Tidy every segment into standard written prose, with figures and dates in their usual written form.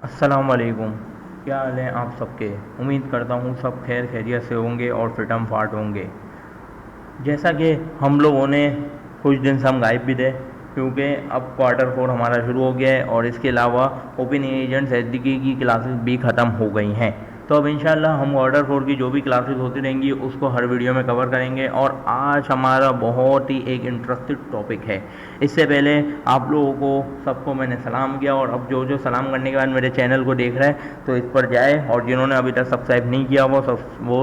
अस्सलाम वालेकुम। क्या हाल है आप सबके। उम्मीद करता हूँ सब खैर खैरियत से होंगे और फिटम फाट होंगे। जैसा कि हम लोगों ने कुछ दिन से हम गायब भी थे, क्योंकि अब क्वार्टर 4 हमारा शुरू हो गया है और इसके अलावा ओपन एजेंट्स एसडीके की क्लासेस भी ख़त्म हो गई हैं। तो अब इंशाल्लाह हम क्वार्टर 4 की जो भी क्लासेस होती रहेंगी उसको हर वीडियो में कवर करेंगे। और आज हमारा बहुत ही एक इंटरेस्टिंग टॉपिक है। इससे पहले आप लोगों को सबको मैंने सलाम किया, और अब जो जो सलाम करने के बाद मेरे चैनल को देख रहे हैं तो इस पर जाए, और जिन्होंने अभी तक सब्सक्राइब नहीं किया वो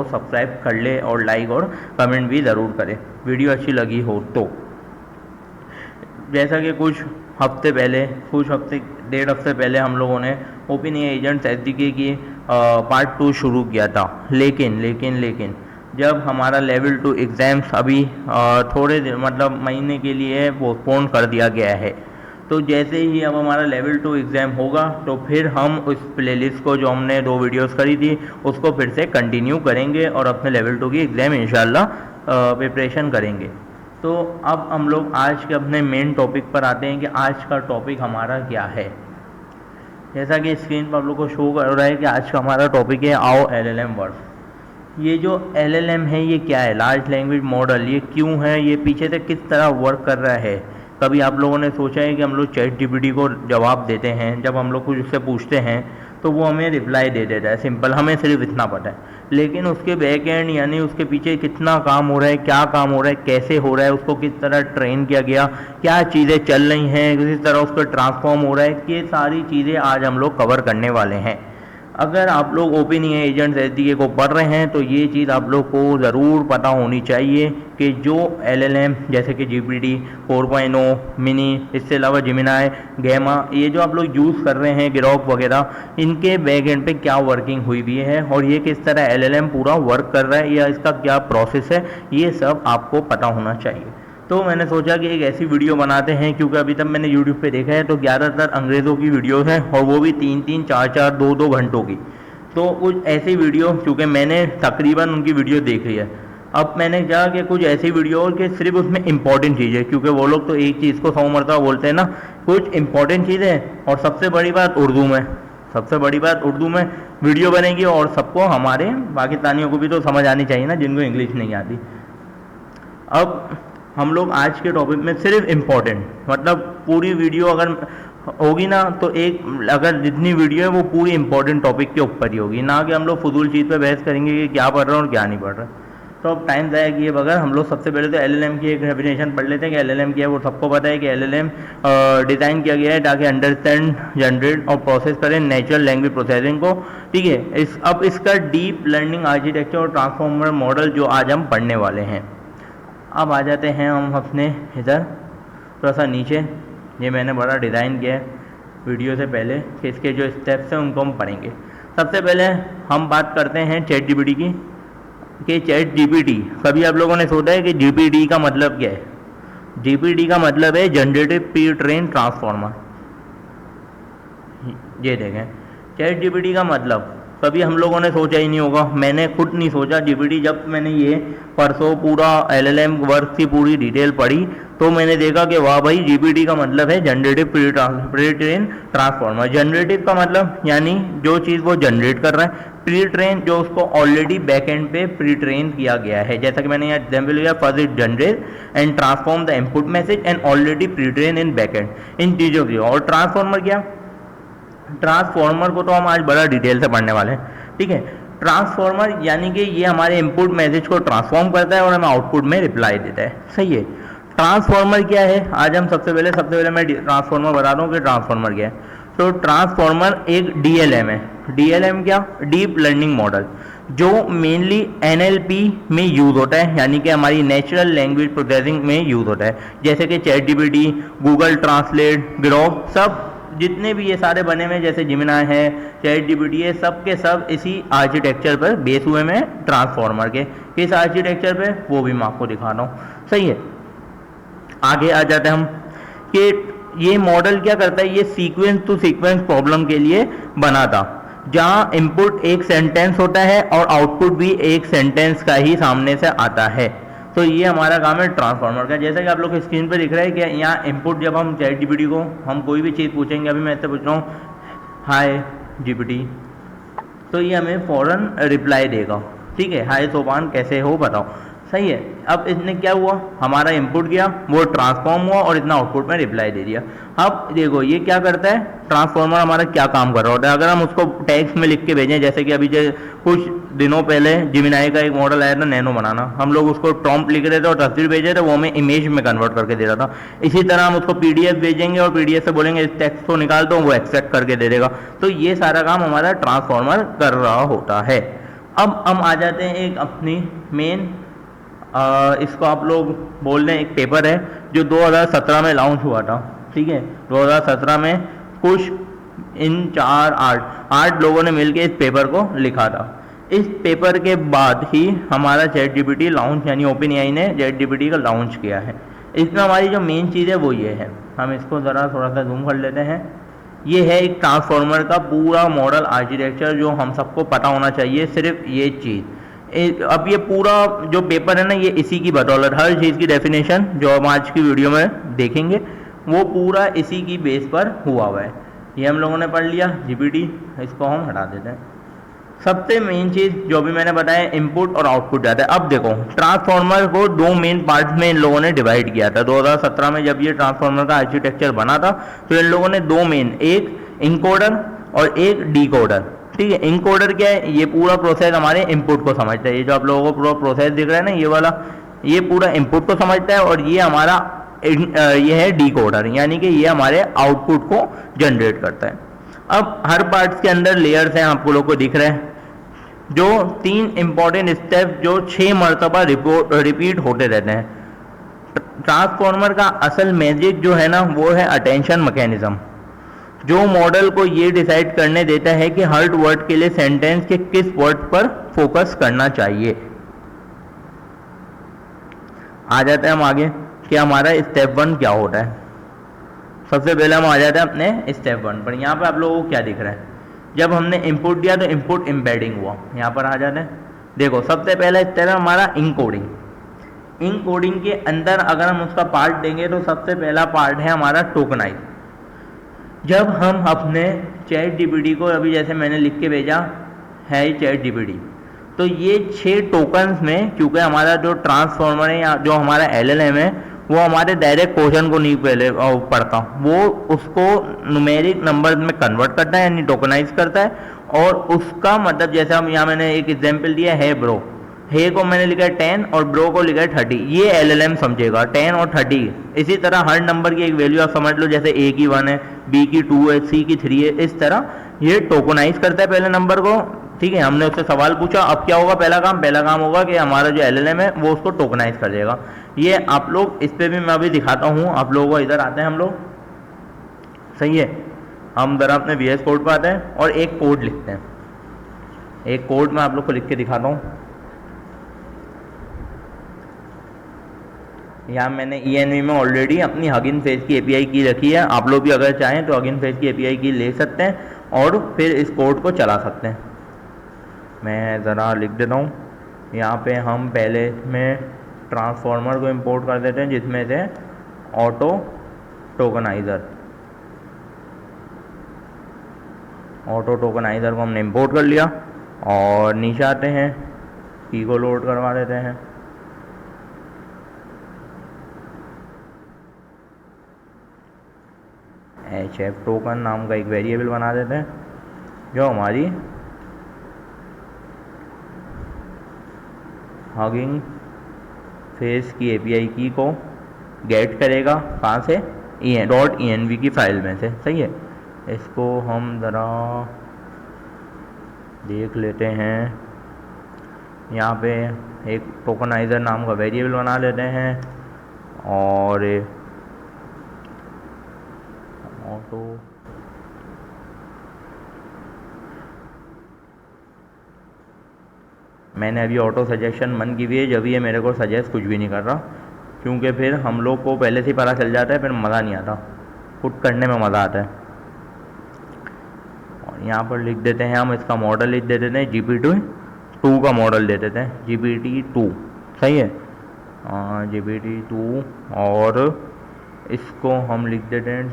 सब्सक्राइब कर ले और लाइक और कमेंट भी ज़रूर करें वीडियो अच्छी लगी हो तो। जैसा कि कुछ हफ्ते 1.5 हफ्ते पहले हम लोगों ने ओपन एजेंट्स एसडीके की पार्ट 2 शुरू किया था। लेकिन जब हमारा लेवल 2 एग्ज़ाम्स अभी मतलब महीने के लिए पोस्टपोन कर दिया गया है, तो जैसे ही अब हमारा लेवल 2 एग्ज़ाम होगा तो फिर हम उस प्लेलिस्ट को जो हमने 2 वीडियोस करी थी उसको फिर से कंटिन्यू करेंगे और अपने लेवल 2 की एग्ज़ाम इंशाल्लाह प्रिपरेशन करेंगे। तो अब हम लोग आज के अपने मेन टॉपिक पर आते हैं कि आज का टॉपिक हमारा क्या है। जैसा कि स्क्रीन पर आप लोग को शो कर रहा है कि आज का हमारा टॉपिक है आओ एलएलएम वर्क। ये जो एलएलएम है ये क्या है, लार्ज लैंग्वेज मॉडल, ये क्यों है, ये पीछे से किस तरह वर्क कर रहा है। कभी आप लोगों ने सोचा है कि हम लोग चैट जीपीटी को जवाब देते हैं, जब हम लोग कुछ उससे पूछते हैं तो वो हमें रिप्लाई दे देता है सिंपल, हमें सिर्फ इतना पता है। लेकिन उसके बैक एंड यानी उसके पीछे कितना काम हो रहा है, क्या काम हो रहा है, कैसे हो रहा है, उसको किस तरह ट्रेन किया गया, क्या चीज़ें चल रही हैं, किस तरह उस पर ट्रांसफॉर्म हो रहा है, ये सारी चीज़ें आज हम लोग कवर करने वाले हैं। अगर आप लोग ओपन एजेंट्स एसडीके को पढ़ रहे हैं तो ये चीज़ आप लोग को ज़रूर पता होनी चाहिए कि जो एलएलएम जैसे कि जीपीटी 4.0 मिनी, इससे अलावा जिमिनाई, गैमा, ये जो आप लोग यूज़ कर रहे हैं ग्रॉक वगैरह, इनके बैक एंड पे क्या वर्किंग हुई भी है और ये किस तरह एलएलएम पूरा वर्क कर रहा है या इसका क्या प्रोसेस है, ये सब आपको पता होना चाहिए। तो मैंने सोचा कि एक ऐसी वीडियो बनाते हैं, क्योंकि अभी तक मैंने यूट्यूब पे देखा है तो ज़्यादातर अंग्रेज़ों की वीडियोस हैं और वो भी 3-3, 4-4, 2-2 घंटों की। तो कुछ ऐसी वीडियो, क्योंकि मैंने तकरीबन उनकी वीडियो देख ली है, अब मैंने कहा कि कुछ ऐसी वीडियो कि सिर्फ उसमें इंपॉर्टेंट चीज़ें, क्योंकि वो लोग तो एक चीज़ को 100 मरतबा बोलते हैं ना, कुछ इंपॉर्टेंट चीज़ें, और सबसे बड़ी बात उर्दू में वीडियो बनेगी और सबको, हमारे पाकिस्तानियों को भी तो समझ आनी चाहिए ना जिनको इंग्लिश नहीं आती। अब हम लोग आज के टॉपिक में सिर्फ इम्पोर्टेंट, मतलब पूरी वीडियो अगर होगी ना तो एक, अगर जितनी वीडियो है वो पूरी इंपॉर्टेंट टॉपिक के ऊपर ही होगी, ना कि हम लोग फजूल चीज़ पे बहस करेंगे कि क्या पढ़ रहे हैं और क्या नहीं पढ़ रहे। तो अब टाइम ज़ाया किए बगैर हम लोग सबसे पहले तो एलएलएम की एक डेफिनेशन पढ़ लेते हैं कि एलएलएम क्या है। वो सबको पता है कि एलएलएम डिज़ाइन किया गया है ताकि अंडरस्टैंड, जनरेट और प्रोसेस करें नेचुरल लैंग्वेज प्रोसेसिंग को। ठीक है, अब इसका डीप लर्निंग आर्किटेक्चर और ट्रांसफॉर्मर मॉडल जो आज हम पढ़ने वाले हैं। अब आ जाते हैं हम अपने इधर थोड़ा सा नीचे, ये मैंने बड़ा डिज़ाइन किया है वीडियो से पहले कि इसके जो स्टेप्स हैं उनको हम पढ़ेंगे। सबसे पहले हम बात करते हैं चैट जीपीटी की, कि चैट जीपीटी, कभी आप लोगों ने सोचा है कि जीपीटी का मतलब क्या है। जीपीटी का मतलब है जनरेटिव प्री ट्रेन ट्रांसफॉर्मर। ये देखें, चैट जीपीटी का मतलब कभी हम लोगों ने सोचा ही नहीं होगा, मैंने खुद नहीं सोचा। जीपीटी, जब मैंने ये परसों पूरा एलएलएम वर्क की पूरी डिटेल पढ़ी तो मैंने देखा कि वाह भाई, जीपीटी का मतलब है generative pre train transformer. Generative का मतलब यानी जो चीज़ वो जनरेट कर रहा है, प्री ट्रेन जो उसको ऑलरेडी बैक एंड पे प्री ट्रेन किया गया है। जैसा कि मैंने यहाँ एग्जाम्पल लिया, first it generate and transform the input message and already pre train in back end, इन चीज़ों की। और ट्रांसफॉर्मर क्या, ट्रांसफॉर्मर को तो हम आज बड़ा डिटेल से पढ़ने वाले हैं। ठीक है, ट्रांसफॉर्मर यानी कि ये हमारे इनपुट मैसेज को ट्रांसफॉर्म करता है और हमें आउटपुट में रिप्लाई देता है। सही है, ट्रांसफॉर्मर क्या है आज हम सबसे पहले मैं ट्रांसफॉर्मर बता दूं कि ट्रांसफॉर्मर क्या है। तो ट्रांसफॉर्मर एक डीएलएम है। डीएलएम क्या, डीप लर्निंग मॉडल, जो मेनली एनएलपी में यूज़ होता है, यानी कि हमारी नेचुरल लैंग्वेज प्रोसेसिंग में यूज़ होता है। जैसे कि chat GPT, Google translate, Grok, सब जितने भी ये सारे बने हुए, जैसे जिमिनाई है, चैट जीपीटी है, सब के सब इसी आर्किटेक्चर पर बेस हुए में ट्रांसफॉर्मर के। किस आर्किटेक्चर पे, वो भी मैं आपको दिखा रहा हूँ। सही है, आगे आ जाते हैं हम कि ये मॉडल क्या करता है। ये सीक्वेंस टू सीक्वेंस प्रॉब्लम के लिए बना था, जहाँ इनपुट एक सेंटेंस होता है और आउटपुट भी एक सेंटेंस का ही सामने से आता है। तो ये हमारा काम है ट्रांसफॉर्मर का। जैसा कि आप लोग को स्क्रीन पर दिख रहा है कि यहाँ इनपुट, जब हम चैट जीपीटी को हम कोई भी चीज़ पूछेंगे, अभी मैं इससे पूछ रहा हूँ हाय GPT, तो ये हमें फ़ौरन रिप्लाई देगा, ठीक है, हाय सोपान कैसे हो बताओ, सही है। अब इसने क्या हुआ, हमारा इनपुट किया, वो ट्रांसफॉर्म हुआ और इतना आउटपुट में रिप्लाई दे दिया। अब देखो ये क्या करता है, ट्रांसफॉर्मर हमारा क्या काम कर रहा होता है। अगर हम उसको टेक्स्ट में लिख के भेजें, जैसे कि अभी कुछ दिनों पहले जिमिनाई का एक मॉडल आया था नैनो बनाना, हम लोग उसको प्रॉम्प्ट लिख रहे थे और तस्वीर भेज रहे थे, वो हमें इमेज में कन्वर्ट करके दे रहा था। इसी तरह हम उसको PDF भेजेंगे और PDF से बोलेंगे इस टेक्स्ट को निकाल दो, वो एक्सट्रैक्ट करके दे देगा। तो ये सारा काम हमारा ट्रांसफॉर्मर कर रहा होता है। अब हम आ जाते हैं एक अपनी मेन, इसको आप लोग बोल रहे हैं, एक पेपर है जो 2017 में लॉन्च हुआ था, ठीक है। 2017 में कुछ इन 8 लोगों ने मिलकर इस पेपर को लिखा था। इस पेपर के बाद ही हमारा ChatGPT लॉन्च, यानी OpenAI ने ChatGPT का लॉन्च किया है। इसमें हमारी जो मेन चीज़ है वो ये है, हम इसको ज़रा थोड़ा सा जूम कर लेते हैं। ये है एक ट्रांसफॉर्मर का पूरा मॉडल आर्किटेक्चर जो हम सबको पता होना चाहिए, सिर्फ ये चीज़। अब ये पूरा जो पेपर है ना, ये इसी की बदौलत, हर चीज़ की डेफिनेशन जो हम आज की वीडियो में देखेंगे वो पूरा इसी की बेस पर हुआ है। ये हम लोगों ने पढ़ लिया GPT, इसको हम हटा देते हैं। सबसे मेन चीज़ जो भी मैंने बताया, इनपुट और आउटपुट जाता है। अब देखो ट्रांसफॉर्मर को 2 मेन पार्ट्स में इन लोगों ने डिवाइड किया था। 2017 में जब ये ट्रांसफॉर्मर का आर्किटेक्चर बना था तो इन लोगों ने 2 मेन, एक इनकोडर और एक डिकोडर, ठीक है। इनकोडर क्या है, ये पूरा प्रोसेस हमारे इनपुट को समझता है। ये जो आप लोगों को पूरा प्रोसेस दिख रहा है ना, ये वाला, ये पूरा इनपुट को समझता है। और ये हमारा ये है डिकोडर, यानी कि ये हमारे आउटपुट को जनरेट करता है। अब हर पार्ट्स के अंदर लेयर्स हैं, आपको लोग को दिख रहे हैं, जो 3 इंपॉर्टेंट स्टेप जो 6 मरतबा रिपीट होते रहते हैं। ट्रांसफॉर्मर का असल मैजिक जो है ना, वो है अटेंशन मैकेनिज्म, जो मॉडल को ये डिसाइड करने देता है कि हर वर्ड के लिए सेंटेंस के किस वर्ड पर फोकस करना चाहिए। आ जाते हैं हम आगे कि हमारा स्टेप 1 क्या होता है। सबसे पहले हम आ जाते हैं अपने स्टेप 1 पर। यहाँ पे आप लोगों को क्या दिख रहा है, जब हमने इनपुट दिया तो इनपुट एम्बेडिंग हुआ। यहाँ पर आ जाते हैं, देखो सबसे पहला स्टेप है हमारा इनकोडिंग। इनकोडिंग के अंदर अगर हम उसका पार्ट देंगे तो सबसे पहला पार्ट है हमारा टोकनाइज। जब हम अपने ChatGPT को, अभी जैसे मैंने लिख के भेजा है ChatGPT, तो ये 6 टोकन्स में, क्योंकि हमारा जो ट्रांसफॉर्मर है या जो हमारा LLM है वो हमारे डायरेक्ट क्वेश्चन को नहीं पहले पढ़ता, वो उसको न्यूमेरिक नंबर में कन्वर्ट करता है, यानी टोकनाइज करता है। और उसका मतलब, जैसे हम यहाँ मैंने एक एग्जांपल दिया है ब्रो, हे को मैंने लिखा है 10 और ब्रो को लिखा है 30, ये LLM समझेगा 10 और 30। इसी तरह हर नंबर की एक वैल्यू आप समझ लो, जैसे A की 1 है, B की 2 है, C की 3 है, इस तरह ये टोकनाइज करता है पहले नंबर को, ठीक है। हमने उससे सवाल पूछा, अब क्या होगा, पहला काम होगा कि हमारा जो LLM है वो उसको टोकनाइज कर देगा। ये आप लोग, इस पे भी मैं अभी दिखाता हूँ आप लोगों को। इधर आते हैं हम लोग, सही है, हम जरा अपने VS कोड पर आते हैं और एक कोड लिखते हैं। एक कोड मैं आप लोग को लिख के दिखाता हूँ। यहाँ मैंने ENV में ऑलरेडी अपनी हगिन फेस की API की रखी है। आप लोग भी अगर चाहें तो हगिन फेस की API की ले सकते हैं और फिर इस कोड को चला सकते हैं। मैं ज़रा लिख देता हूँ। यहाँ पे हम पहले में ट्रांसफॉर्मर को इंपोर्ट कर देते हैं, जिसमें से ऑटो टोकनाइज़र को हमने इंपोर्ट कर लिया। और नीचे आते हैं, की को लोड करवा देते हैं। HF टोकन नाम का एक वेरिएबल बना देते हैं, जो हमारी हगिंग फेस की API की को गेट करेगा, कहाँ से, .env की फाइल में से, सही है। इसको हम ज़रा देख लेते हैं। यहाँ पे एक टोकनाइज़र नाम का वेरिएबल बना लेते हैं और ऑटो मैंने अभी ऑटो सजेशन मन की हुई है, जब ये मेरे को सजेस्ट कुछ भी नहीं कर रहा, क्योंकि फिर हम लोग को पहले से ही पता चल जाता है, फिर मज़ा नहीं आता, पुट करने में मज़ा आता है। और यहाँ पर लिख देते हैं हम, इसका मॉडल लिख देते हैं GPT-2 का मॉडल दे देते हैं, GPT-2, सही है, GPT-2। और इसको हम लिख देते हैं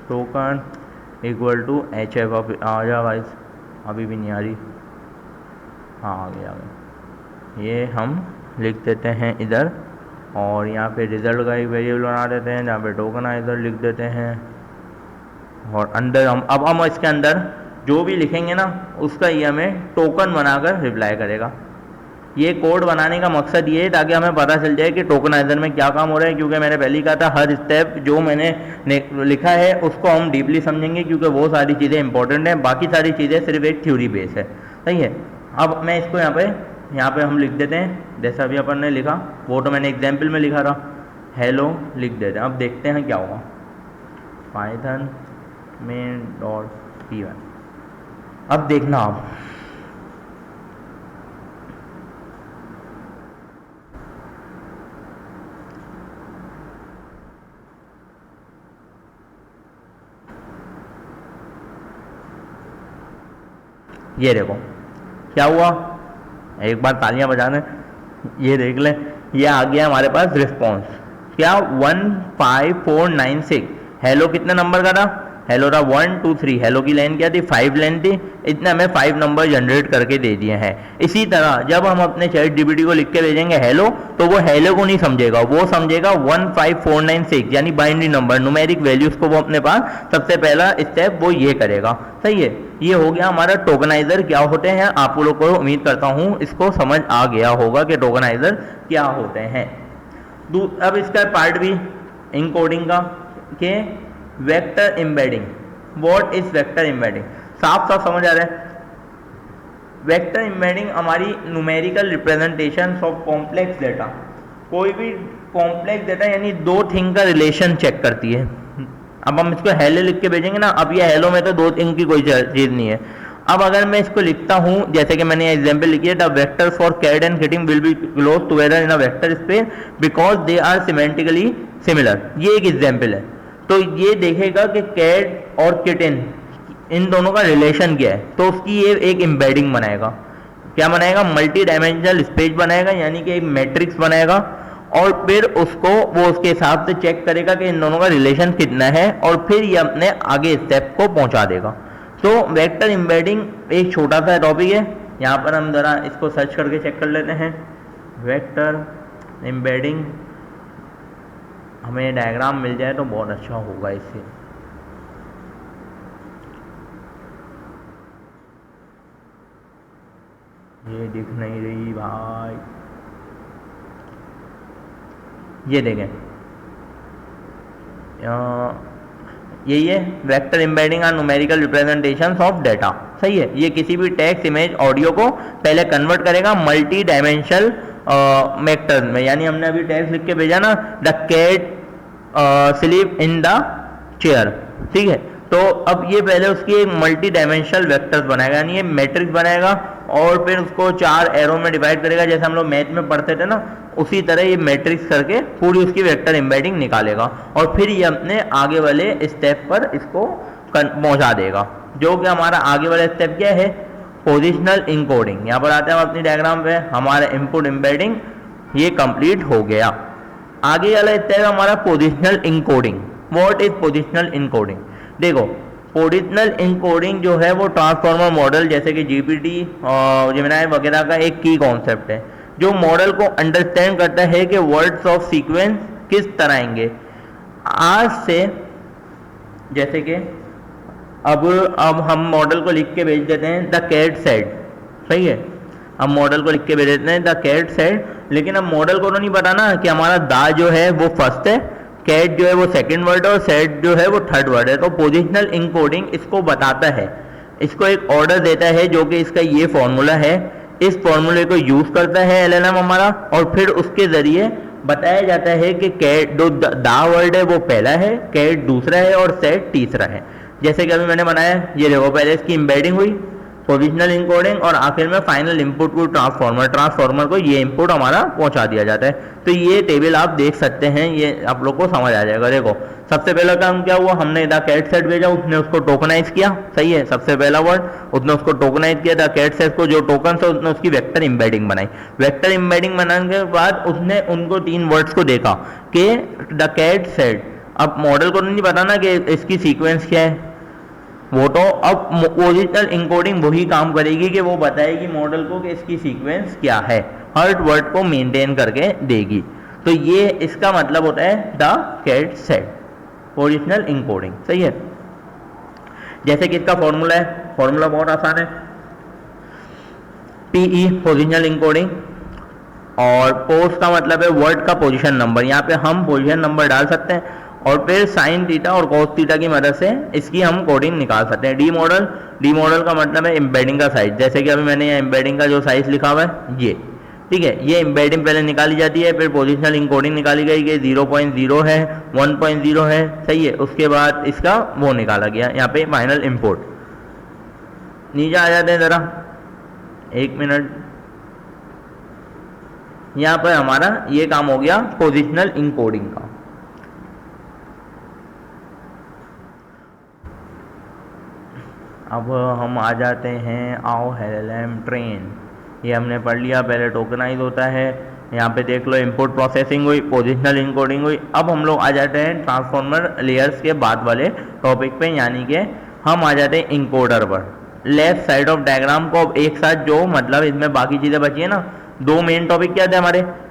token equal to H F. आ जा गाइस, अभी भी नहीं आ रही, हाँ आ गया। ये हम लिख देते हैं इधर, और यहाँ पे रिजल्ट का एक वेरिएबल बना देते हैं जहाँ पे टोकनाइजर लिख देते हैं। और अंदर अब हम इसके अंदर जो भी लिखेंगे ना उसका ये हमें टोकन बनाकर रिप्लाई करेगा। ये कोड बनाने का मकसद ये है ताकि हमें पता चल जाए कि टोकनाइजर में क्या काम हो रहा है, क्योंकि मैंने पहले ही कहा था हर स्टेप जो मैंने लिखा है उसको हम डीपली समझेंगे, क्योंकि वो सारी चीज़ें इंपॉर्टेंट हैं, बाकी सारी चीज़ें सिर्फ एक थ्योरी बेस है। सही है। अब मैं इसको यहाँ पे हम लिख देते हैं जैसा अभी अपन ने लिखा, वो तो मैंने एग्जाम्पल में लिखा था, हेलो लिख देते हैं। अब देखते हैं क्या होगा। Python main dot p1। अब देखना आप, ये देखो क्या हुआ, एक बार तालियां बजा दें। ये देख लें, ये आ गया हमारे पास रिस्पॉन्स क्या 15496। हेलो कितने नंबर का था, हेलो था 1 2 3, हेलो की लाइन क्या थी 5 लाइन थी, इतने हमें 5 नंबर जनरेट करके दे दिए हैं। इसी तरह जब हम अपने चैट जीपीटी को लिख के भेजेंगे हेलो, तो वो हेलो को नहीं समझेगा, वो समझेगा 15496 यानी बाइनरी नंबर, न्यूमेरिक वैल्यूज को वो अपने पास सबसे पहला स्टेप वो ये करेगा। सही है। ये हो गया हमारा टोकनाइजर क्या होते हैं। आप लोग को उम्मीद करता हूं इसको समझ आ गया होगा कि टोकनाइजर क्या होते हैं। अब इसका पार्ट भी इनकोडिंग का के vector embedding. What is vector embedding, साफ साफ समझ आ रहा है। वेक्टर एम्बेडिंग हमारी numerical representation of complex data, कोई भी कॉम्प्लेक्स डेटा यानी दो थिंग का रिलेशन चेक करती है। अब हम इसको हेलो लिख के भेजेंगे ना, अब ये हेलो में तो दो थिंग की कोई चीज नहीं है। अब अगर मैं इसको लिखता हूं जैसे कि मैंने एग्जांपल लिखी है, the vector for cat and kitten will be close together in a vector space because they are semantically similar. ये एक एग्जांपल है। तो ये देखेगा कि कैट और किटिन इन दोनों का रिलेशन क्या है, तो उसकी ये एक एम्बेडिंग बनाएगा। क्या बनाएगा, मल्टी डायमेंशनल स्पेस बनाएगा, यानी कि एक मैट्रिक्स बनाएगा, और फिर उसको वो उसके हिसाब से चेक करेगा कि इन दोनों का रिलेशन कितना है, और फिर ये अपने आगे स्टेप को पहुंचा देगा। तो वेक्टर एम्बेडिंग एक छोटा सा टॉपिक है, यहाँ पर हम जरा इसको सर्च करके चेक कर लेते हैं। वेक्टर एम्बेडिंग, हमें डायग्राम मिल जाए तो बहुत अच्छा होगा इससे। ये दिख नहीं रही भाई, ये देखें, यही है वेक्टर एम्बेडिंग और न्यूमेरिकल रिप्रेजेंटेशंस ऑफ डेटा। सही है। ये किसी भी टेक्स्ट, इमेज, ऑडियो को पहले कन्वर्ट करेगा मल्टी डायमेंशनल वेक्टर में। यानी हमने अभी टेक्स्ट लिख के भेजा ना, the cat sleep in the chair, ठीक है। तो अब ये पहले उसकी एक मल्टी डायमेंशनल वेक्टर्स बनाएगा, यानी ये मैट्रिक्स बनाएगा, और फिर उसको 4 एरो में डिवाइड करेगा, जैसे हम लोग मैथ में पढ़ते थे ना, उसी तरह ये मैट्रिक्स करके पूरी उसकी वेक्टर एम्बेडिंग निकालेगा, और फिर ये अपने आगे वाले स्टेप पर इसको पहुंचा देगा। जो कि हमारा आगे वाला स्टेप क्या है, पोजिशनल इनकोडिंग। यहाँ पर आते हैं हम अपनी डायग्राम पे, हमारा इनपुट एम्बेडिंग ये कंप्लीट हो गया। आगे वाला स्टेप हमारा positional encoding. What is positional encoding, देखो पोजिशनल इनकोडिंग जो है वो ट्रांसफॉर्मर मॉडल जैसे कि जीपीटी और जेमिनी वगैरह का एक की कॉन्सेप्ट है, जो मॉडल को अंडरस्टैंड करता है कि वर्ड्स ऑफ सीक्वेंस किस तरह आएंगे। आज से जैसे कि अब हम मॉडल को लिख के भेज देते हैं द कैट सेड, सही है। अब मॉडल को लिख के भेज देते हैं द कैट सेड, लेकिन अब मॉडल को तो नहीं पता ना कि हमारा दा जो है वो फर्स्ट है, कैट जो है वो सेकंड वर्ड है, और सेड जो है वो थर्ड वर्ड है। तो पोजिशनल इनकोडिंग इसको बताता है, इसको एक ऑर्डर देता है जो कि इसका ये फॉर्मूला है। इस फॉर्मूले को यूज करता है एलएलएम हमारा, और फिर उसके जरिए बताया जाता है कि कैट जो दा वर्ड है वो पहला है, कैट दूसरा है, और सेड तीसरा है। जैसे कि अभी मैंने बनाया, ये देखो पहले इसकी एम्बेडिंग हुई, पोजिशनल इनकोडिंग, और आखिर में फाइनल इनपुट को ट्रांसफॉर्मर को ये इनपुट हमारा पहुंचा दिया जाता है। तो ये टेबल आप देख सकते हैं, ये आप लोग को समझ आ जाएगा। देखो सबसे पहला काम क्या हुआ, हमने द कैट सेट भेजा, उसने उसको टोकनाइज किया, सही है। सबसे पहला वर्ड उसने उसको टोकनाइज किया, द कैट सेट को जो टोकन है उसने उसकी वेक्टर एम्बेडिंग बनाई। वेक्टर एम्बेडिंग बनाने के बाद उसने उनको 3 वर्ड्स को देखा कि द कैट सेट। अब मॉडल को नहीं पता ना कि इसकी सीक्वेंस क्या है, वो तो अब ओरिजिनल इनकोडिंग वही काम करेगी कि वो बताएगी मॉडल को कि इसकी सीक्वेंस क्या है, हर वर्ड को मेंटेन करके देगी। तो ये इसका मतलब होता है the cat said, original encoding. सही है। जैसे कि इसका फॉर्मूला है, फॉर्मूला बहुत आसान है, पीई ओरिजिनल इनकोडिंग, और पोस्ट का मतलब है वर्ड का पोजीशन नंबर, यहाँ पे हम पोजीशन नंबर डाल सकते हैं, और फिर साइन थीटा और कॉस थीटा की मदद से इसकी हम कोडिंग निकाल सकते हैं। डी मॉडल का मतलब है एम्बेडिंग का साइज, जैसे कि अभी मैंने यहाँ एम्बेडिंग का जो साइज लिखा हुआ है ये, ठीक है, ये एम्बेडिंग पहले निकाली जाती है, फिर पोजिशनल इनकोडिंग निकाली गई कि 0.0 है, 1.0 है, सही है। उसके बाद इसका वो निकाला गया, यहाँ पे फाइनल इंपोर्ट। नीचे आ जाते हैं ज़रा, 1 मिनट। यहाँ पर हमारा ये काम हो गया पोजिशनल इनकोडिंग का। अब हम आ जाते हैं आओ LLM ट्रेन, ये हमने पढ़ लिया। पहले टोकनाइज होता है, यहाँ पे देख लो इनपुट प्रोसेसिंग हुई, पोजिशनल इनकोडिंग हुई। अब हम लोग आ जाते हैं ट्रांसफॉर्मर लेयर्स के बाद वाले टॉपिक पे, यानी कि हम आ जाते हैं इनकोडर पर। लेफ्ट साइड ऑफ डायग्राम को एक साथ जो मतलब इसमें बाकी चीज़ें बची है ना, दो मेन टॉपिक क्या थे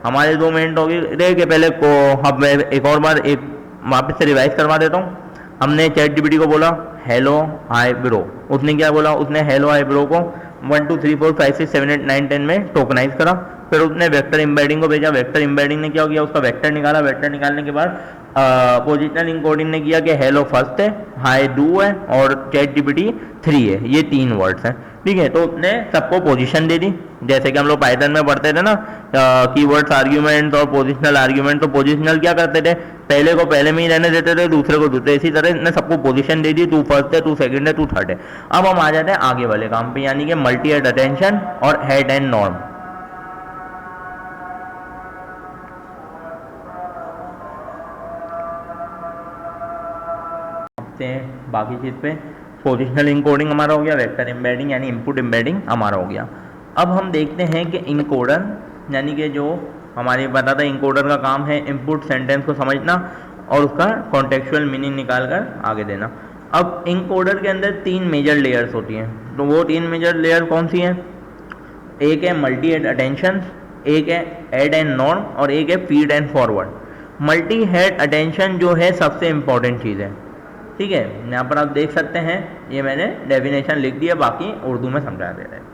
हमारे दो मेन टॉपिक थे कि पहले को अब मैं एक और बार एक वापस से रिवाइज करवा देता हूँ। हमने चैट जीपीटी को बोला हेलो हाय ब्रो, उसने क्या बोला, उसने हेलो हाय ब्रो को 1 2 3 4 5 6 7 8 9 10 में टोकनाइज करा। फिर उसने वेक्टर एम्बेडिंग को भेजा, वेक्टर एम्बेडिंग ने क्या किया, उसका वेक्टर निकाला, वेक्टर निकालने के बाद पोजिशनल इनकोडिंग ने किया कि हेलो फर्स्ट है, हाय डू है, और चैट जीपीटी 3 है, ये 3 वर्ड्स हैं, ठीक है। तो उसने सबको पोजीशन दे दी, जैसे कि हम लोग पाइथन में पढ़ते थे ना कीवर्ड्स आर्ग्यूमेंट और पोजिशनल आर्ग्यूमेंट। तो पोजिशनल क्या करते थे, पहले को पहले में ही रहने देते थे, दूसरे को दूसरे, इसी तरह इसने सबको पोजीशन दे दी, तू फर्स्ट है, तू सेकंड है, तू थर्ड है। अब हम आ जाते हैं आगे वाले काम पे, यानी कि मल्टी हेड अटेंशन और हेड एंड नॉर्म। बाकी चीज पे पोजिशनल इनकोडिंग हमारा हो गया, वेक्टर एम्बेडिंग यानी इनपुट एम्बेडिंग हमारा हो गया। अब हम देखते हैं कि इनकोडर यानी कि जो हमारे पता था इनकोडर का काम है इनपुट सेंटेंस को समझना और उसका कॉन्टेक्चुअल मीनिंग निकाल कर आगे देना। अब इनकोडर के अंदर 3 मेजर लेयर्स होती हैं, तो वो 3 मेजर लेयर कौन सी हैं, एक है मल्टी हेड अटेंशन, एक है ऐड एंड नॉर्म, और एक है feed and forward. Multi head attention जो है सबसे इंपॉर्टेंट चीज़ है, ठीक है। यहाँ पर आप देख सकते हैं, ये मैंने डेफिनेशन लिख दिया, बाकी उर्दू में समझा दे रहे हैं।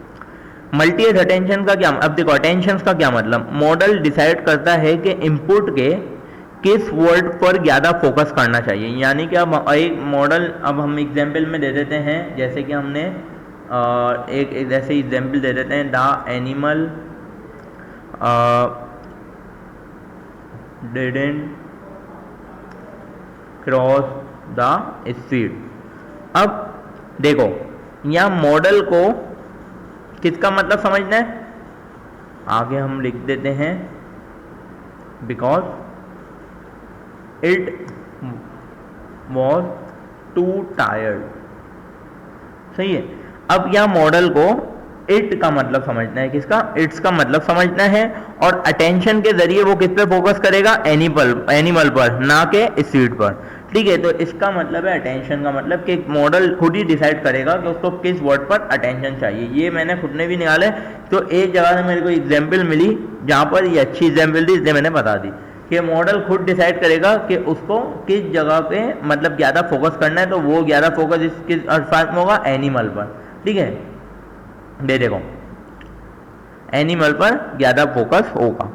मल्टी हेड अटेंशन का क्या, अब देखो अटेंशन का क्या मतलब, मॉडल डिसाइड करता है कि इनपुट के किस वर्ड पर ज़्यादा फोकस करना चाहिए। यानी कि अब एक मॉडल, अब हम एग्जाम्पल में दे देते हैं, जैसे कि हमने एक जैसे एग्जाम्पल दे देते हैं, the animal didn't cross the street. अब देखो यहाँ मॉडल को किसका मतलब समझना है, आगे हम लिख देते हैं because it was to tired, सही है। अब यहाँ मॉडल को इट का मतलब समझना है, किसका, इट्स का मतलब समझना है, और अटेंशन के जरिए वो किस पे फोकस करेगा, एनिमल पर, ना के स्ट्रीट पर, ठीक है। तो इसका मतलब है अटेंशन का मतलब कि मॉडल खुद ही डिसाइड करेगा कि उसको किस वर्ड पर अटेंशन चाहिए। ये मैंने खुद ने भी निकाला है, तो एक जगह से मेरे को एग्जाम्पल मिली जहाँ पर ये अच्छी एग्जाम्पल थी, इसलिए मैंने बता दी कि मॉडल खुद डिसाइड करेगा कि उसको किस जगह पे मतलब ज़्यादा फोकस करना है, तो वो ज़्यादा फोकस किस अल्फाज में होगा, एनिमल पर, ठीक है। देखो एनिमल पर ज़्यादा फोकस होगा।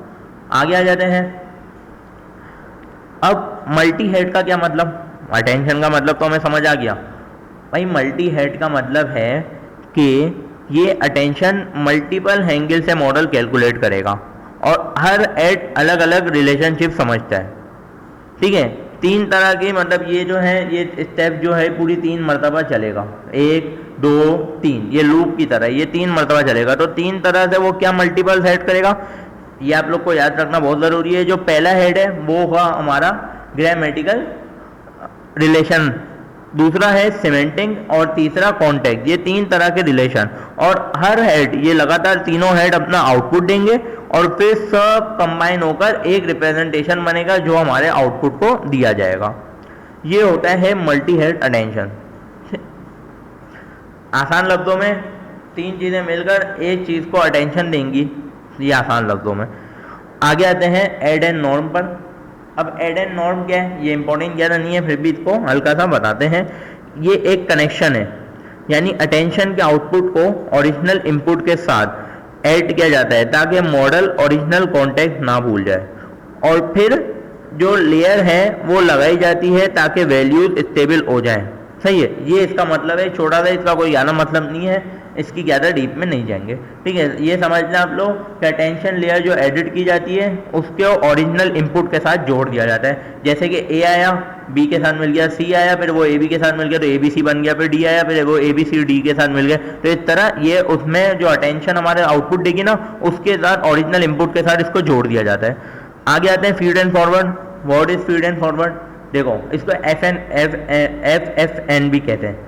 आगे आ जाते हैं, अब मल्टी हेड का क्या मतलब, अटेंशन का मतलब तो हमें समझ आ गया भाई। मल्टी हेड का मतलब है कि ये अटेंशन मल्टीपल एंगल से मॉडल कैलकुलेट करेगा और हर हेड अलग अलग रिलेशनशिप समझता है, ठीक है। 3 तरह की, मतलब ये जो है ये स्टेप जो है पूरी 3 मरतबा चलेगा, 1 2 3, ये लूप की तरह ये 3 मरतबा चलेगा। तो 3 तरह से वो क्या मल्टीपल सेट करेगा, ये आप लोग को याद रखना बहुत ज़रूरी है। जो पहला हेड है वो होगा हमारा ग्रामेटिकल रिलेशन, दूसरा है सिमेंटिक और तीसरा कॉन्टेक्ट, ये 3 तरह के रिलेशन। और हर हेड, ये लगातार तीनों हेड अपना आउटपुट देंगे और फिर सब कंबाइन होकर एक रिप्रेजेंटेशन बनेगा जो हमारे आउटपुट को दिया जाएगा। ये होता है मल्टी हेड अटेंशन। आसान लफ्ज़ों में तीन चीज़ें मिलकर एक चीज़ को अटेंशन देंगी, ये आसान लफ्ज़ों में। आगे आते हैं ऐड एंड नॉर्म पर। अब ऐड एंड नॉर्म क्या है, ये इंपॉर्टेंट ज़्यादा नहीं है, फिर भी इसको हल्का सा बताते हैं। ये एक कनेक्शन है, यानी अटेंशन के आउटपुट को ओरिजिनल इनपुट के साथ ऐड किया जाता है ताकि मॉडल ओरिजिनल कॉन्टेक्स्ट ना भूल जाए, और फिर जो लेयर है वो लगाई जाती है ताकि वैल्यूज स्टेबल हो जाए। सही है, ये इसका मतलब है, छोटा सा, इसका कोई ज़्यादा मतलब नहीं है, इसकी ज़्यादा डीप में नहीं जाएंगे। ठीक है, ये समझना आप लोग कि अटेंशन लेयर जो एडिट की जाती है उसके ओरिजिनल इनपुट के साथ जोड़ दिया जाता है। जैसे कि ए आया, बी के साथ मिल गया, सी आया, फिर वो ए बी के साथ मिल गया तो ए बी सी बन गया, फिर डी आया, फिर वो ए बी सी डी के साथ मिल गया। तो इस तरह ये उसमें जो अटेंशन हमारे आउटपुट देगी ना, उसके साथ ओरिजिनल इनपुट के साथ इसको जोड़ दिया जाता है। आगे आते हैं feed and forward. What is feed and forward? देखो, इसको एफ एन भी कहते हैं।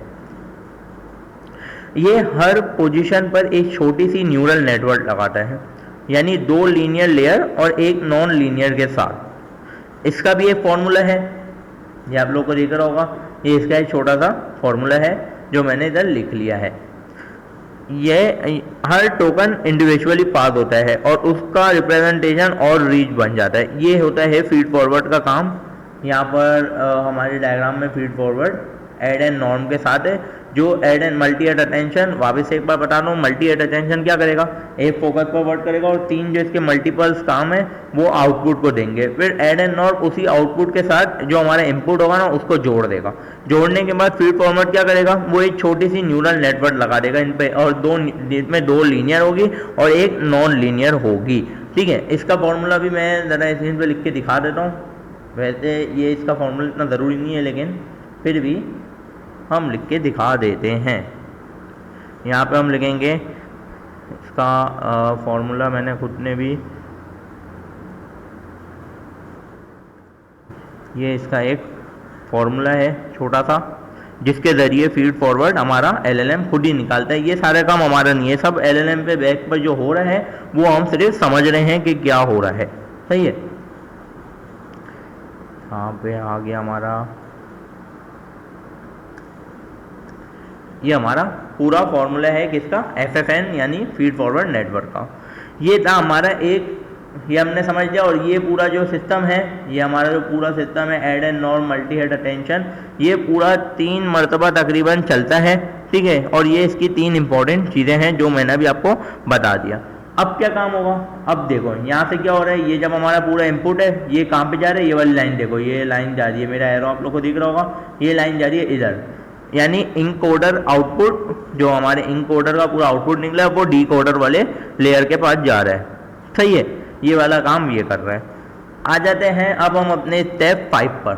ये हर पोजीशन पर एक छोटी सी न्यूरल नेटवर्क लगाता है, यानी दो लीनियर लेयर और एक नॉन लीनियर के साथ। इसका भी एक फॉर्मूला है, ये आप लोग को दिख रहा होगा, ये इसका एक छोटा सा फॉर्मूला है जो मैंने इधर लिख लिया है। ये हर टोकन इंडिविजुअली पास होता है और उसका रिप्रेजेंटेशन और रीच बन जाता है। ये होता है फीड फॉरवर्ड का काम। यहाँ पर हमारे डायग्राम में feed forward add and norm के साथ है। जो add and multi head attention, वापस से एक बार बता दूँ, मल्टी एट अटेंशन क्या करेगा, एक फोकस पर वर्क करेगा और तीन जो इसके मल्टीपल्स काम है वो आउटपुट को देंगे। फिर ऐड एंड नॉर्म उसी आउटपुट के साथ जो हमारा इनपुट होगा ना उसको जोड़ देगा। जोड़ने के बाद फीड फॉरवर्ड क्या करेगा, वो एक छोटी सी न्यूरल नेटवर्क लगा देगा इन पे, और इसमें दो लीनियर होगी और एक नॉन लीनियर होगी। ठीक है, इसका फॉर्मूला भी मैं ज़रा स्क्रीन पे लिख के दिखा देता हूँ। वैसे ये इसका फॉर्मूला इतना ज़रूरी नहीं है, लेकिन फिर भी हम लिख के दिखा देते हैं। यहाँ पे हम लिखेंगे इसका फॉर्मूला, मैंने खुद ने भी, ये इसका एक फॉर्मूला है छोटा सा जिसके ज़रिए फीड फॉरवर्ड हमारा एलएलएम खुद ही निकालता है। ये सारे काम हमारा नहीं है, सब एलएलएम पे बैक पर जो हो रहा है वो हम सिर्फ समझ रहे हैं कि क्या हो रहा है। सही है, यहाँ पे आ गया हमारा, ये हमारा पूरा फॉर्मूला है किसका, एफएफएन यानी फीड फॉरवर्ड नेटवर्क का। ये था हमारा एक, ये हमने समझ लिया। और ये पूरा जो सिस्टम है, ये हमारा जो पूरा सिस्टम है add and norm multi head attention, ये पूरा 3 मरतबा तकरीबन चलता है। ठीक है, और ये इसकी 3 इंपॉर्टेंट चीज़ें हैं जो मैंने अभी आपको बता दिया। अब क्या काम होगा, अब देखो यहाँ से क्या हो रहा है, ये जब हमारा पूरा इनपुट है ये कहाँ पे जा रहा है, ये वाली लाइन देखो, ये लाइन जा रही है, मेरा एरो आप लोग को दिख रहा होगा, ये लाइन जा रही है इधर, यानी इनकोडर आउटपुट, जो हमारे इनकोडर का पूरा आउटपुट निकला है वो डीकोडर वाले लेयर के पास जा रहा है। सही है, ये वाला काम ये कर रहा है। आ जाते हैं अब हम अपने स्टेप 5 पर।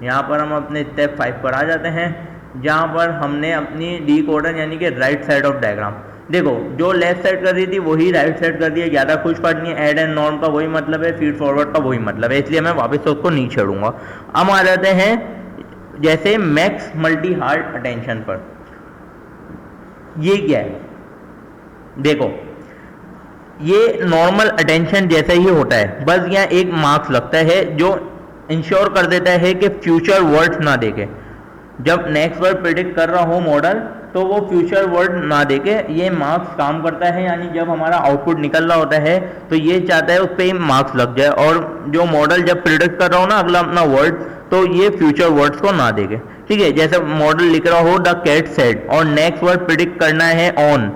यहाँ पर हम अपने स्टेप 5 पर आ जाते हैं, जहाँ पर हमने अपनी डीकोडर यानी कि राइट साइड ऑफ डायग्राम, देखो जो लेफ्ट साइड कर दी थी वही राइट साइड कर दिया, ज़्यादा कुछ फर्क नहीं है। ऐड एंड नॉर्म का वही मतलब है, फीड फॉरवर्ड का वही मतलब है, इसलिए मैं वापस से उसको नहीं छेड़ूंगा। अब आ जाते हैं जैसे मैक्स मल्टी हार्ट अटेंशन पर। ये क्या है, देखो ये नॉर्मल अटेंशन जैसा ही होता है, बस यहाँ एक मार्क्स लगता है जो इंश्योर कर देता है कि फ्यूचर वर्ड्स ना देखे। जब नेक्स्ट वर्ड प्रिडिक्ट कर रहा हो मॉडल तो वो फ्यूचर वर्ड ना देके ये मार्क्स काम करता है, यानी जब हमारा आउटपुट निकल रहा होता है तो ये चाहता है उस पर मार्क्स लग जाए, और जो मॉडल जब प्रिडिक्ट कर रहा हो ना अगला अपना वर्ड, तो ये फ्यूचर वर्ड्स को ना देखे। ठीक है, जैसे मॉडल लिख रहा हो द कैट सेड और नेक्स्ट वर्ड प्रिडिक्ट करना है ऑन,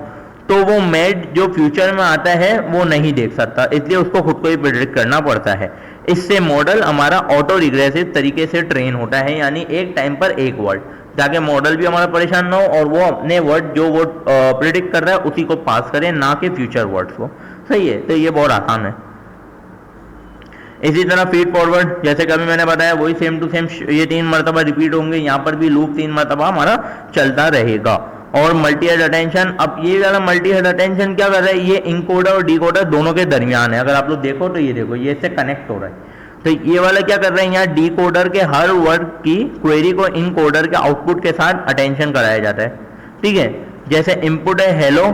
तो वो मेड जो फ्यूचर में आता है वो नहीं देख सकता, इसलिए उसको खुद को ही प्रिडिक्ट करना पड़ता है। इससे मॉडल हमारा ऑटो रिग्रेसिव तरीके से ट्रेन होता है, यानी एक टाइम पर एक वर्ड, ताकि मॉडल भी हमारा परेशान ना हो और वो अपने वर्ड जो वो प्रिडिक्ट कर रहा है उसी को पास करे, ना कि फ्यूचर वर्ड्स को। सही है, तो ये बहुत आसान है। इसी तरह फीड फॉरवर्ड, जैसे कभी मैंने बताया वही सेम टू सेम ये 3 मरतबा रिपीट होंगे, यहाँ पर भी लूप 3 मरतबा हमारा चलता रहेगा। और मल्टी हेड अटेंशन, अब ये वाला मल्टी हेड अटेंशन क्या कर रहा है, ये इनकोडर और डिकोडर दोनों के दरमियान है। अगर आप लोग देखो तो ये देखो ये इससे कनेक्ट हो रहा है, तो ये वाला क्या कर रहे हैं, यहाँ डीकोडर के हर वर्ड की क्वेरी को इनकोडर के आउटपुट के साथ अटेंशन कराया जाता है। ठीक है, जैसे इनपुट है हेलो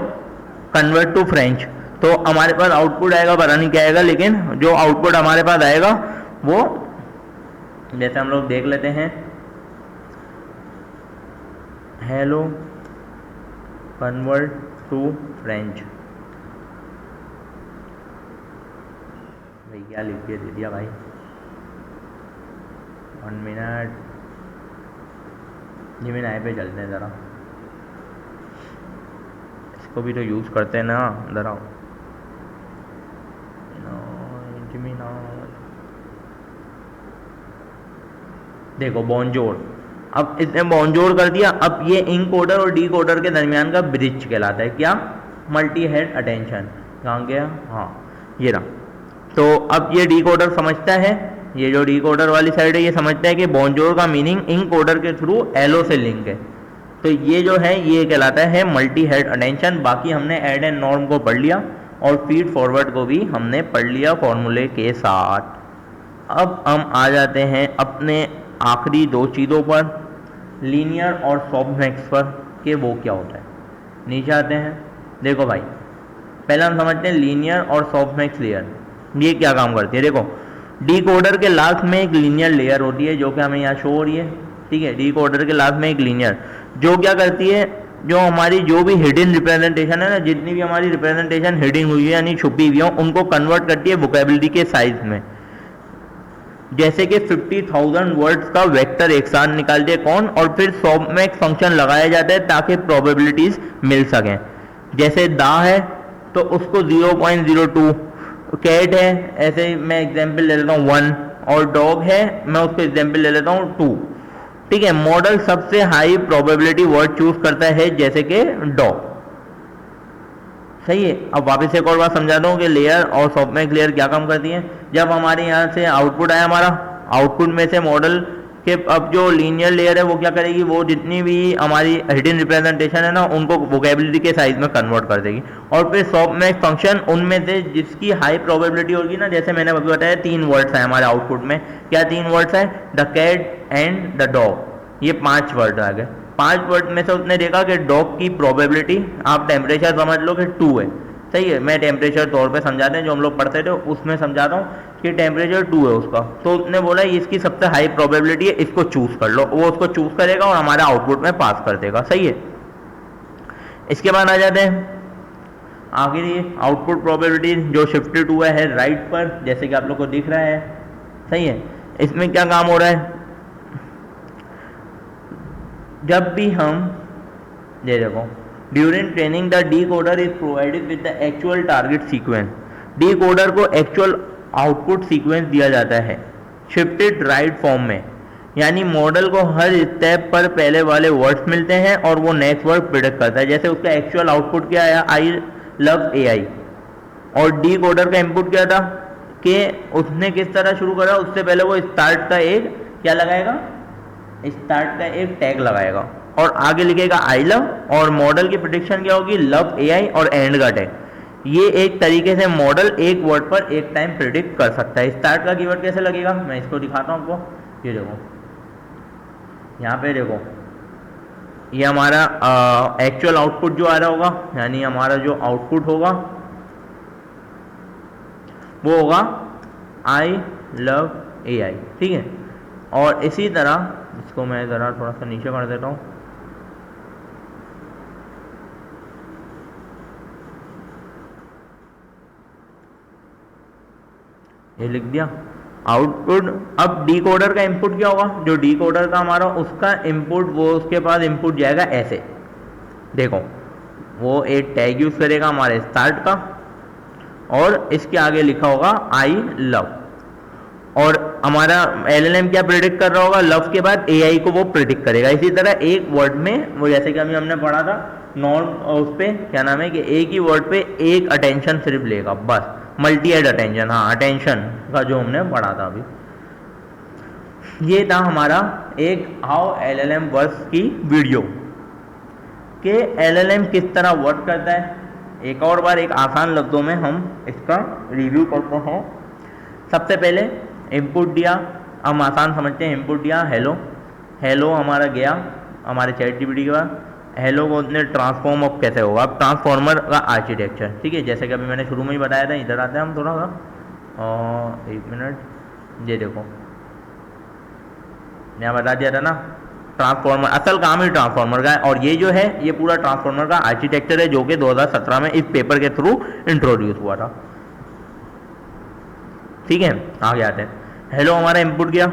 कन्वर्ट टू फ्रेंच, तो हमारे पास आउटपुट आएगा, पता नहीं क्या आएगा, लेकिन जो आउटपुट हमारे पास आएगा वो जैसे हम लोग देख लेते हैं, हेलो कन्वर्ट टू फ्रेंच। भैया लिख के दे दिया भाई, 1 मिनट। जेमिनी पे चलते हैं ज़रा, इसको भी तो यूज़ करते हैं ना ज़रा। जेमिनी देखो बॉन्जोर, अब इसने बॉन्जोर कर दिया। अब ये इंकोडर और डीकोडर के दरमियान का ब्रिज कहलाता है क्या? Multi head attention. कहाँ गया? हाँ ये रहा। तो अब ये डीकोडर समझता है, ये जो डीकोडर वाली साइड है ये समझता है कि बॉन्जोर का मीनिंग इंकोडर के थ्रू एलो से लिंक है। तो ये जो है ये कहलाता है मल्टी हेड अटेंशन। बाकी हमने ऐड एंड नॉर्म को पढ़ लिया और फीड फॉरवर्ड को भी हमने पढ़ लिया फॉर्मूले के साथ। अब हम आ जाते हैं अपने आखिरी दो चीज़ों पर, लीनियर और सॉफ्टमैक्स पर, कि वो क्या होता है। नीचे आते हैं, देखो भाई पहले हम समझते हैं लीनियर और सॉफ्टमैक्स लेयर ये क्या काम करती है। देखो डीकोडर के लास्ट में एक लीनियर लेयर होती है जो कि हमें यहाँ शो हो रही है, ठीक है। डीकोडर के लास्ट में एक लीनियर जो क्या करती है, जो हमारी जो भी हिडन रिप्रेजेंटेशन है ना, जितनी भी हमारी रिप्रेजेंटेशन हिडन हुई है यानी छुपी हुई है, उनको कन्वर्ट करती है वोकेबुलरी के साइज में। जैसे कि 50,000 वर्ड्स का वेक्टर एक साथ निकाल दिए कौन, और फिर सॉफ्टमैक्स फंक्शन लगाया जाता है ताकि प्रोबेबिलिटीज मिल सकें। जैसे दा है तो उसको 0.02, कैट है ऐसे मैं एग्जांपल ले लेता हूँ 1, और डॉग है मैं उसको एग्जांपल ले लेता हूँ 2, ठीक है। मॉडल सबसे हाई प्रोबेबिलिटी वर्ड चूज करता है जैसे कि डॉग, सही है। अब वापस एक और बात समझाता हूँ कि लेयर और सॉफ्टमैक्स लेयर क्या काम करती है। जब हमारे यहाँ से आउटपुट आया, हमारा आउटपुट में से मॉडल के अब जो लीनियर लेयर है वो क्या करेगी, वो जितनी भी हमारी हिडन रिप्रेजेंटेशन है ना उनको वोकेबुलरी के साइज में कन्वर्ट कर देगी। और फिर सॉफ्टमैक्स फंक्शन उनमें से जिसकी हाई प्रोबेबिलिटी होगी ना, जैसे मैंने अभी बताया 3 वर्ड्स हैं हमारे आउटपुट में, क्या 3 वर्ड्स हैं, the cat and the dog, ये 5 वर्ड आ गए। 5 वर्ड में से उसने देखा कि डॉग की प्रोबेबिलिटी, आप टेम्परेचर समझ लो कि 2 है, सही है। मैं टेम्परेचर तौर पे समझाते हैं जो हम लोग पढ़ते थे उसमें समझाता हूँ कि टेम्परेचर 2 है उसका। तो उसने बोला इसकी सबसे हाई प्रोबेबिलिटी है, इसको चूज कर लो। वो उसको चूज करेगा और हमारे आउटपुट में पास कर देगा, सही है। इसके बाद आ जाते हैं आखिर आउटपुट प्रोबेबिलिटी जो शिफ्टेड हुआ है राइट पर, जैसे कि आप लोग को दिख रहा है, सही है। इसमें क्या काम हो रहा है, जब भी हम ये देखो during training the decoder is provided with the actual target sequence, decoder को एक्चुअल आउटपुट सीक्वेंस दिया जाता है शिफ्टेड राइट फॉर्म में, यानी मॉडल को हर स्टेप पर पहले वाले वर्ड्स मिलते हैं और वो नेक्स्ट वर्ड प्रिडिक्ट करता है। जैसे उसका एक्चुअल आउटपुट क्या आया, आई लव AI, और डीकोडर का इनपुट क्या था कि उसने किस तरह शुरू करा, उससे पहले वो स्टार्ट का एक क्या लगाएगा, स्टार्ट का एक टैग लगाएगा और आगे लिखेगा आई लव, और मॉडल की प्रेडिक्शन क्या होगी, लव AI और एंड का टैग। ये एक तरीके से मॉडल एक वर्ड पर एक टाइम प्रिडिक्ट कर सकता है। स्टार्ट का कीवर्ड कैसे लगेगा, मैं इसको दिखाता हूँ आपको। ये देखो यहाँ पे देखो, ये हमारा एक्चुअल आउटपुट जो आ रहा होगा, यानी हमारा जो आउटपुट होगा वो होगा आई लव AI, ठीक है। और इसी तरह इसको मैं ज़रा थोड़ा सा नीचे कर देता हूँ, ये लिख दिया आउटपुट। अब डीकोडर का इनपुट क्या होगा, जो डीकोडर का हमारा उसका इनपुट, वो उसके पास इनपुट जाएगा ऐसे, देखो वो एक टैग यूज करेगा हमारे स्टार्ट का और इसके आगे लिखा होगा आई लव, और हमारा LLM क्या प्रिडिक्ट कर रहा होगा, लव के बाद AI को वो प्रिडिक्ट करेगा। इसी तरह एक वर्ड में वो, जैसे कि अभी हमने पढ़ा था नॉर्म, उस पर क्या नाम है कि एक ही वर्ड पे एक अटेंशन सिर्फ लेगा बस, मल्टी हेड अटेंशन, हाँ अटेंशन का जो हमने पढ़ा था अभी। ये था हमारा एक हाउ LLM वर्क्स की वीडियो कि LLM किस तरह वर्क करता है। एक और बार एक आसान लफ्ज़ों में हम इसका रिव्यू करते हैं। सबसे पहले इनपुट दिया, हम आसान समझते हैं, इनपुट दिया हेलो, हेलो हमारा गया हमारे ChatGPT के बाद, हेलो को उसने ट्रांसफॉर्म अप कैसे होगा, अब ट्रांसफॉर्मर का आर्किटेक्चर, ठीक है, जैसे कि अभी मैंने शुरू में ही बताया था। इधर आते हैं हम थोड़ा सा, और 1 मिनट, ये देखो यहाँ बता दिया था ना ट्रांसफॉर्मर, असल काम ही ट्रांसफॉर्मर का है। और ये जो है ये पूरा ट्रांसफॉर्मर का आर्किटेक्चर है जो कि 2017 में इस पेपर के थ्रू इंट्रोड्यूस हुआ था। ठीक है, आगे आते हैं। हेलो हमारा इनपुट गया,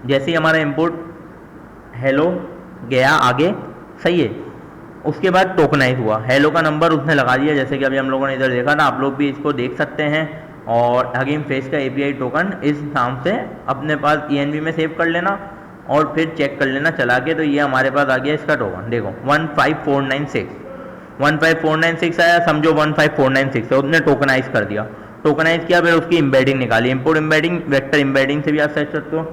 जैसे ही हमारा इनपुट हेलो गया आगे, सही है, उसके बाद टोकनाइज हुआ, हेलो का नंबर उसने लगा दिया, जैसे कि अभी हम लोगों ने इधर देखा ना, आप लोग भी इसको देख सकते हैं। और अगेन फेस का एपीआई टोकन इस नाम से अपने पास ENV में सेव कर लेना और फिर चेक कर लेना चला के, तो ये हमारे पास आ गया इसका टोकन, देखो 15496 आया, समझो 15496 है, उसने टोकनाइज कर दिया। टोकनाइज किया, फिर उसकी एम्बेडिंग निकाली, इनपुट एम्बेडिंग, वेक्टर एम्बेडिंग से भी आप सेट सकते हो।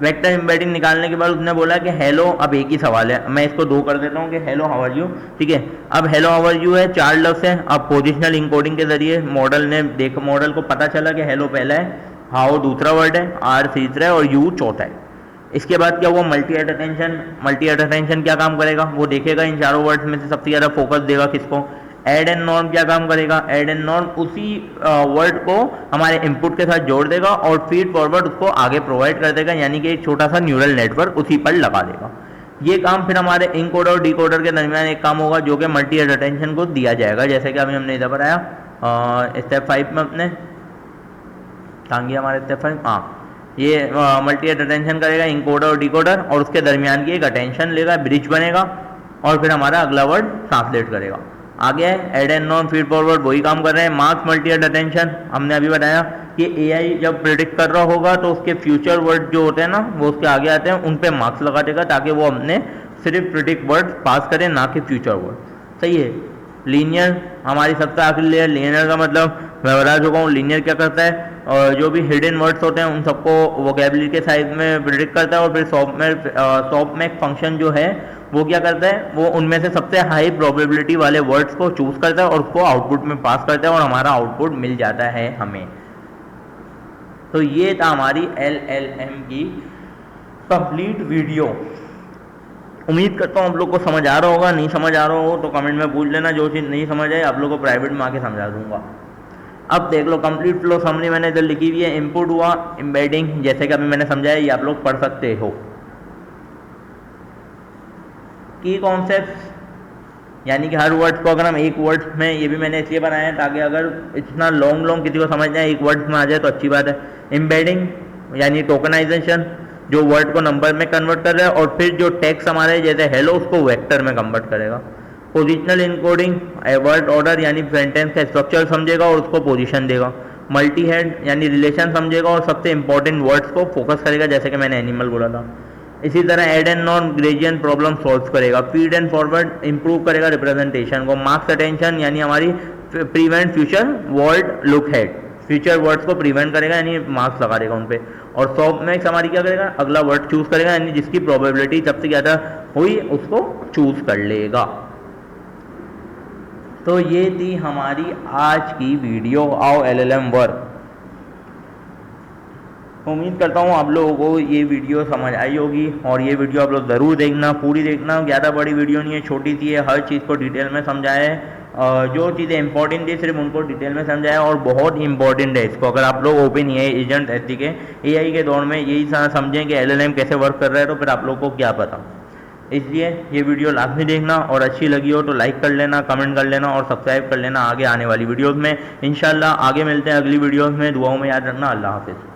वेक्टर एम्बेडिंग निकालने के बाद उसने बोला कि हेलो, अब एक ही सवाल है, मैं इसको 2 कर देता हूँ कि हेलो हाउ आर यू। ठीक है, अब हेलो हाउ आर यू है 4 लफ्ज़ है। अब पोजिशनल इंकोडिंग के जरिए मॉडल को पता चला कि हेलो पहला है, हाउ दूसरा वर्ड है, आर तीसरा है और यू चौथा है। इसके बाद क्या हुआ, मल्टी एट अटेंशन क्या काम करेगा, वो देखेगा इन चारों वर्ड्स में से सबसे ज़्यादा फोकस देगा किसको। एड एंड नॉर्म क्या काम करेगा, एड एंड नॉर्म उसी वर्ड को हमारे इनपुट के साथ जोड़ देगा और फीड फॉरवर्ड उसको आगे प्रोवाइड कर देगा, यानी कि एक छोटा सा न्यूरल नेटवर्क उसी पर लगा देगा। ये काम फिर हमारे इनकोडर और डिकोडर के दरमियान एक काम होगा जो कि मल्टी एट अटेंशन को दिया जाएगा, जैसे कि अभी हमने इधर पर आया स्टेप 5 में अपने कहाँ गया हमारे स्टेप 5, हाँ, ये मल्टी एट अटेंशन करेगा इनकोडर और डिकोडर और उसके दरमियान की एक अटेंशन लेगा, ब्रिज बनेगा और फिर हमारा अगला वर्ड ट्रांसलेट करेगा। आगे है एड एंड नॉन फीड फॉरवर्ड, वही काम कर रहे हैं। मार्क्स मल्टी एट अटेंशन हमने अभी बताया कि AI जब प्रेडिक्ट कर रहा होगा तो उसके फ्यूचर वर्ड जो होते हैं ना वो उसके आगे आते हैं, उन पे मार्क्स लगा देगा ताकि वो अपने सिर्फ प्रेडिक्ट वर्ड पास करे, ना कि फ्यूचर वर्ड। सही है। लीनियर हमारी सबसे आखिरी लेयर, लीनियर का मतलब मैं बता चुका हूँ। लीनियर क्या करता है, और जो भी हिडन वर्ड्स होते हैं उन सबको वोकेबुलरी के साइज में प्रेडिक्ट करता है और फिर सॉफ्ट में फंक्शन जो है वो क्या करता है, वो उनमें से सबसे हाई प्रोबेबिलिटी वाले वर्ड्स को चूज करता है और उसको आउटपुट में पास करता है और हमारा आउटपुट मिल जाता है हमें। तो ये था हमारी LLM की कंप्लीट वीडियो। उम्मीद करता हूँ आप लोग को समझ आ रहा होगा, नहीं समझ आ रहा हो तो कमेंट में पूछ लेना, जो चीज़ नहीं समझ आए आप लोग को प्राइवेट में आके समझा दूंगा। अब देख लो कंप्लीट फ्लो समरी मैंने इधर लिखी हुई है। इनपुट हुआ, एम्बेडिंग जैसे कि अभी मैंने समझाया, ये आप लोग पढ़ सकते हो। की कॉन्सेप्ट्स यानी कि हर वर्ड को अगर हम एक वर्ड में, ये भी मैंने इसलिए बनाया है ताकि अगर इतना लॉन्ग किसी को समझना है एक वर्ड में आ जाए तो अच्छी बात है। एम्बेडिंग यानी टोकनाइजेशन, जो वर्ड को नंबर में कन्वर्ट कर रहा है और फिर जो टेक्स्ट हमारे जैसे हेलो उसको वेक्टर में कन्वर्ट करेगा। पोजिशनल इनकोडिंग, वर्ड ऑर्डर यानी सेंटेंस का स्ट्रक्चर समझेगा और उसको पोजीशन देगा। मल्टी हेड यानी रिलेशन समझेगा और सबसे इंपॉर्टेंट वर्ड्स को फोकस करेगा, जैसे कि मैंने एनिमल बोला था। इसी तरह एड एंड नॉन ग्रेडियंट प्रॉब्लम सॉल्व करेगा। फीड एंड फॉरवर्ड इंप्रूव करेगा रिप्रेजेंटेशन को। मार्क्स अटेंशन यानी हमारी prevent future word look ahead, future words को प्रिवेंट करेगा यानी मार्क्स लगा देगा उन पे। और सॉफ्ट मैक्स हमारी क्या करेगा, अगला वर्ड चूज करेगा यानी जिसकी प्रोबेबिलिटी सबसे ज़्यादा हुई उसको चूज कर लेगा। तो ये थी हमारी आज की वीडियो ऑफ LLM वर्क। उम्मीद करता हूँ आप लोगों को ये वीडियो समझ आई होगी और ये वीडियो आप लोग ज़रूर देखना, पूरी देखना। ज़्यादा बड़ी वीडियो नहीं है, छोटी सी है, हर चीज़ को डिटेल में समझाया है। जो चीज़ें इंपॉर्टेंट थी सिर्फ उनको डिटेल में समझाया और बहुत इंपॉर्टेंट है इसको। अगर आप लोग ओपन एजेंट एथी के AI के दौर में यही समझें कि LLM कैसे वर्क कर रहा है तो फिर आप लोग को क्या पता। इसलिए ये वीडियो लाजमी देखना और अच्छी लगी हो तो लाइक कर लेना, कमेंट कर लेना और सब्सक्राइब कर लेना आगे आने वाली वीडियोज़ में। इंशाल्लाह आगे मिलते हैं अगली वीडियोज़ में। दुआओं में याद रखना। अल्लाह हाफिज़।